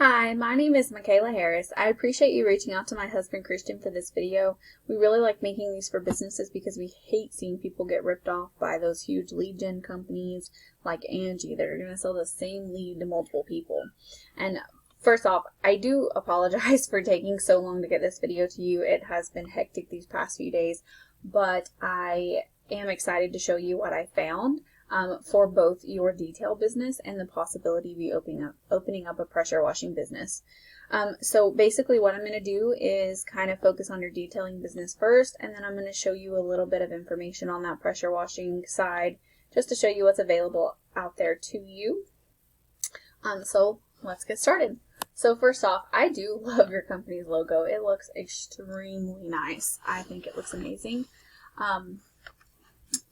Hi, my name is Michaela Harris. I appreciate you reaching out to my husband Christian for this video. We really like making these for businesses because we hate seeing people get ripped off by those huge lead gen companies like Angie that are going to sell the same lead to multiple people. And first off, I do apologize for taking so long to get this video to you. It has been hectic these past few days, but I am excited to show you what I found for both your detail business and the possibility of you opening up a pressure washing business. So basically what I'm going to do is kind of focus on your detailing business first, and then I'm going to show you a little bit of information on that pressure washing side just to show you what's available out there to you. So let's get started. So first off, I do love your company's logo. It looks extremely nice. I think it looks amazing.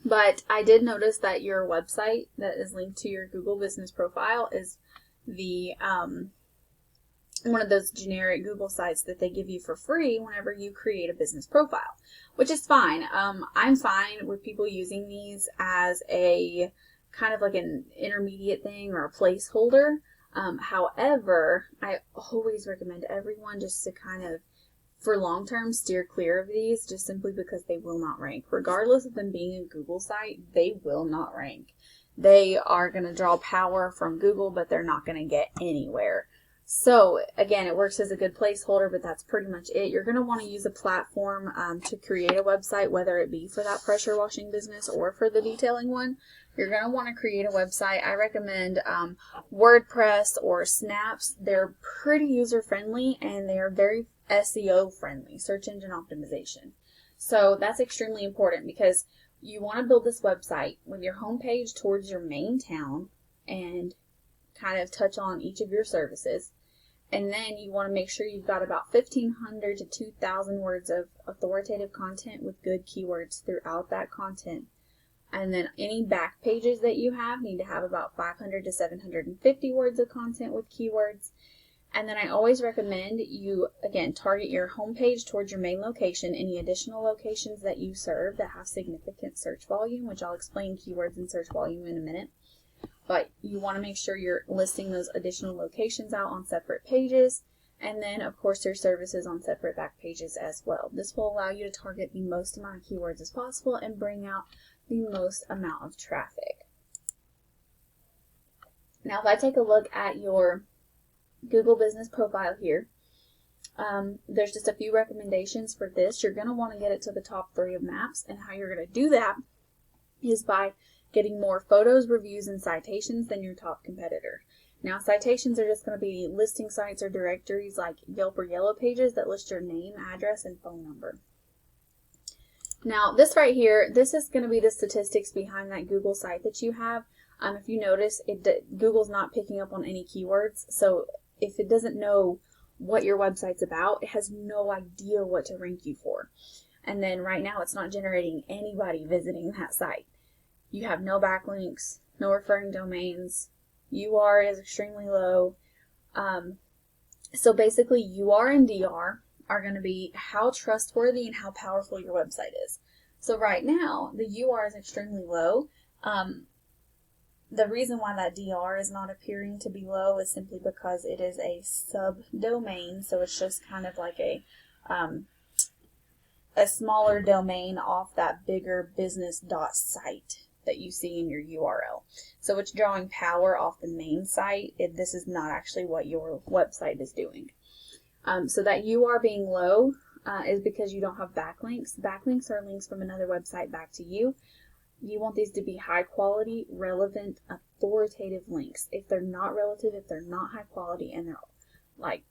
But I did notice that your website that is linked to your Google business profile is the one of those generic Google sites that they give you for free whenever you create a business profile, which is fine. I'm fine with people using these as a kind of like an intermediate thing or a placeholder. However, I always recommend everyone just to kind of, for long term, steer clear of these just simply because they will not rank. Regardless of them being a Google site, they will not rank. They are going to draw power from Google, but they're not going to get anywhere. So again, it works as a good placeholder, but that's pretty much it. You're going to want to use a platform to create a website, whether it be for that pressure washing business or for the detailing one. You're going to want to create a website. I recommend WordPress or Snaps. They're pretty user friendly and they are very SEO friendly, search engine optimization. So that's extremely important because you want to build this website with your homepage towards your main town and kind of touch on each of your services. And then you want to make sure you've got about 1,500 to 2,000 words of authoritative content with good keywords throughout that content. And then any back pages that you have need to have about 500 to 750 words of content with keywords. And then I always recommend you, again, target your homepage towards your main location. Any additional locations that you serve that have significant search volume, which I'll explain keywords and search volume in a minute. But you want to make sure you're listing those additional locations out on separate pages. And then, of course, your services on separate back pages as well. This will allow you to target the most amount of keywords as possible and bring out the most amount of traffic. Now, if I take a look at your Google business profile here, there's just a few recommendations for this. You're going to want to get it to the top 3 of maps, and how you're going to do that is by getting more photos, reviews, and citations than your top competitor. Now, citations are just going to be listing sites or directories like Yelp or Yellow Pages that list your name, address, and phone number. Now, this right here, this is going to be the statistics behind that Google site that you have. If you notice, Google's not picking up on any keywords, so if it doesn't know what your website's about, it has no idea what to rank you for. And then right now it's not generating anybody visiting that site. You have no backlinks, no referring domains, UR is extremely low. So basically UR and DR are going to be how trustworthy and how powerful your website is. So right now the UR is extremely low. The reason why that DR is not appearing to be low is simply because it is a subdomain, so it's just kind of like a smaller domain off that bigger business.site that you see in your URL. So it's drawing power off the main site. This is not actually what your website is doing. So that UR being low is because you don't have backlinks. Backlinks are links from another website back to you. You want these to be high quality, relevant, authoritative links. If they're not relative, if they're not high quality, and they're like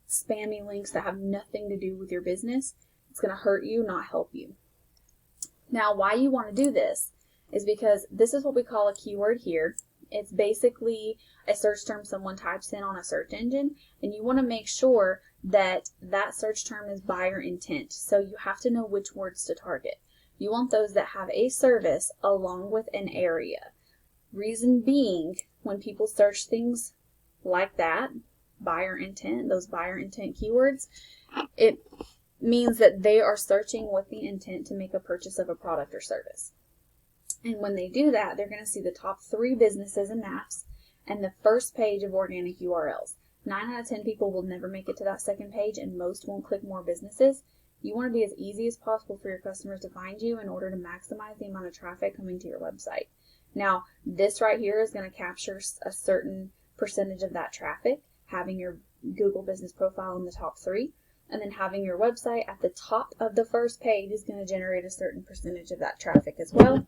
spammy links that have nothing to do with your business, it's going to hurt you, not help you. Now, why you want to do this is because this is what we call a keyword here. It's basically a search term someone types in on a search engine, and you want to make sure that that search term is buyer intent. So you have to know which words to target. You want those that have a service along with an area. Reason being, when people search things like that, buyer intent, those buyer intent keywords, it means that they are searching with the intent to make a purchase of a product or service. And when they do that, they're going to see the top 3 businesses and maps and the first page of organic URLs. 9 out of 10 people will never make it to that second page, and most won't click more businesses. You want to be as easy as possible for your customers to find you in order to maximize the amount of traffic coming to your website. Now, this right here is going to capture a certain percentage of that traffic, having your Google Business Profile in the top 3, and then having your website at the top of the first page is going to generate a certain percentage of that traffic as well.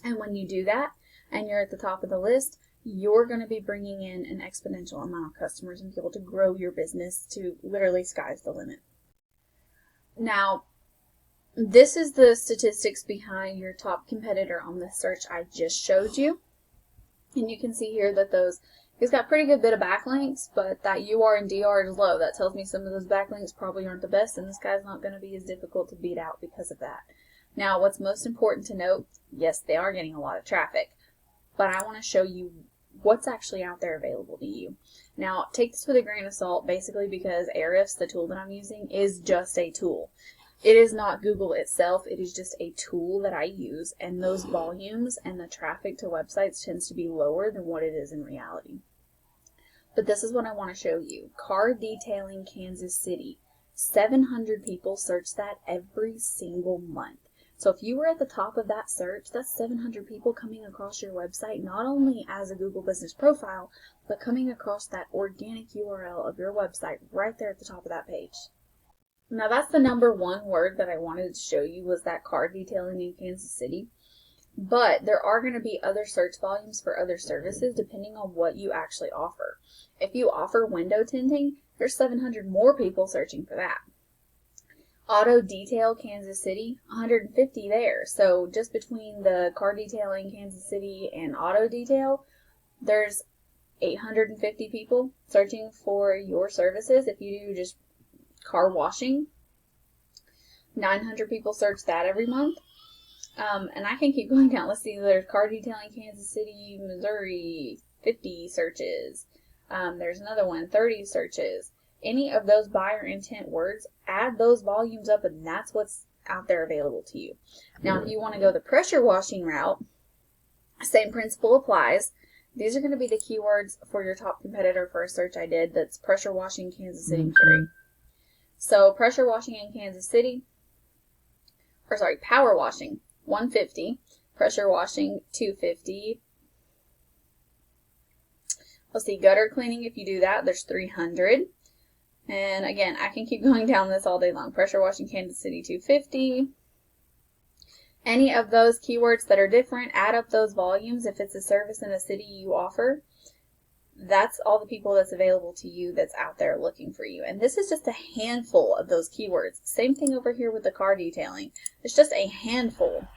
And when you do that, and you're at the top of the list, you're going to be bringing in an exponential amount of customers and be able to grow your business to literally sky's the limit. Now, this is the statistics behind your top competitor on the search I just showed you. And you can see here that it's got a pretty good bit of backlinks, but that UR and DR is low. That tells me some of those backlinks probably aren't the best, and this guy's not going to be as difficult to beat out because of that. Now, what's most important to note, yes, they are getting a lot of traffic, but I want to show you what's actually out there available to you. Now, take this with a grain of salt, basically because Ahrefs, the tool that I'm using, is just a tool. It is not Google itself, it is just a tool that I use, and those volumes and the traffic to websites tends to be lower than what it is in reality. But this is what I want to show you. Car detailing Kansas City. 700 people search that every single month. So if you were at the top of that search, that's 700 people coming across your website, not only as a Google Business Profile, but coming across that organic URL of your website right there at the top of that page. Now that's the number one word that I wanted to show you, was that car detailing in Kansas City. But there are going to be other search volumes for other services depending on what you actually offer. If you offer window tinting, there's 700 more people searching for that. Auto detail Kansas City, 150 there. So just between the car detailing Kansas City and auto detail, there's 850 people searching for your services. If you do just car washing, 900 people search that every month. And I can keep going down. Let's see, there's car detailing Kansas City, Missouri, 50 searches. There's another one, 30 searches. Any of those buyer intent words, add those volumes up, and that's what's out there available to you. Now, if you want to go the pressure washing route, same principle applies. These are going to be the keywords for your top competitor for a search I did that's pressure washing Kansas City, Missouri. So pressure washing in Kansas City, power washing, 150, pressure washing, 250. Let's see, gutter cleaning, if you do that, there's 300. And again, I can keep going down this all day long. Pressure washing Kansas City, 250. Any of those keywords that are different, add up those volumes. If it's a service in a city you offer, that's all the people that's available to you that's out there looking for you. And this is just a handful of those keywords. Same thing over here with the car detailing. It's just a handful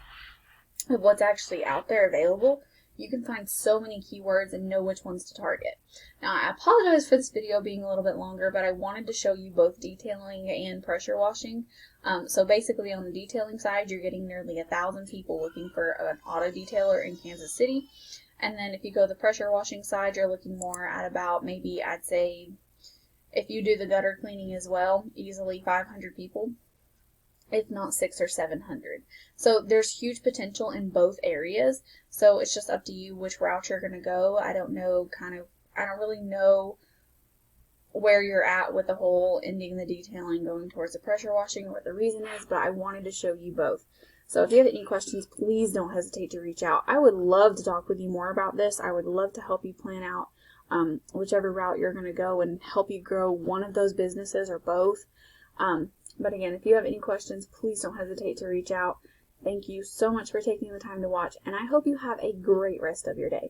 of what's actually out there available. You can find so many keywords and know which ones to target. Now, I apologize for this video being a little bit longer, but I wanted to show you both detailing and pressure washing. So basically on the detailing side, you're getting nearly 1,000 people looking for an auto detailer in Kansas City. And then if you go the pressure washing side, you're looking more at about maybe, I'd say, if you do the gutter cleaning as well, easily 500 people, if not 600 or 700. So there's huge potential in both areas. So it's just up to you which route you're going to go. I don't really know where you're at with the whole ending the detailing, going towards the pressure washing, or what the reason is, but I wanted to show you both. So if you have any questions, please don't hesitate to reach out. I would love to talk with you more about this. I would love to help you plan out whichever route you're going to go and help you grow one of those businesses or both. But again, if you have any questions, please don't hesitate to reach out. Thank you so much for taking the time to watch, and I hope you have a great rest of your day.